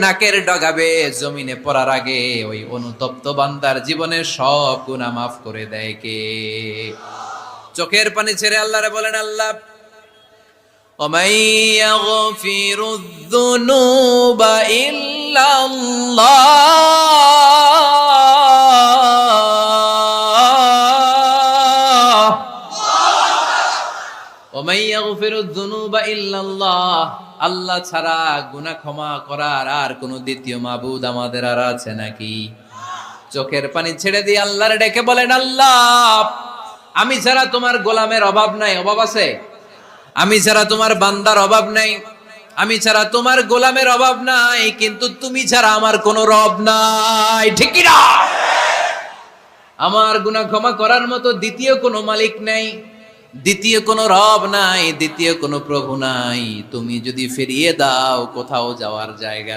নাকের ডগাবে জমিনে পড়ার আগে ওই অনুতপ্ত বান্দার জীবনের সব গুনাহ মাফ করে দেয় কে? চোখের পানি ছেড়ে আল্লাহরে বলেন, আল্লাহ وَمَن يَغْفِرُ الذُّنُوبَ إِلَّا اللَّهُ وَمَن يَغْفِرُ الذُّنُوبَ إِلَّا اللَّهُ আল্লাহ ছাড়া গুনাহ ক্ষমা করার আর কোন দ্বিতীয় মাবুদ আমাদের আর আছে নাকি? চোখের পানি ছেড়ে দিয়ে আল্লাহরে ডেকে বলেন, আল্লাহ আমি ছাড়া তোমার গোলামের অভাব নাই, অভাব আছে? আমি ছাড়া তোমার বান্দার অভাব নাই, আমি ছাড়া তোমার গোলামের অভাব নাই, কিন্তু তুমি ছাড়া আমার কোনো রব নাই, ঠিক কি না? আমার গুনাহ ক্ষমা করার মতো দ্বিতীয় কোনো মালিক নাই, দ্বিতীয় কোনো রব নাই, দ্বিতীয় কোনো প্রভু নাই। তুমি যদি ফিরিয়ে দাও কোথাও যাওয়ার জায়গা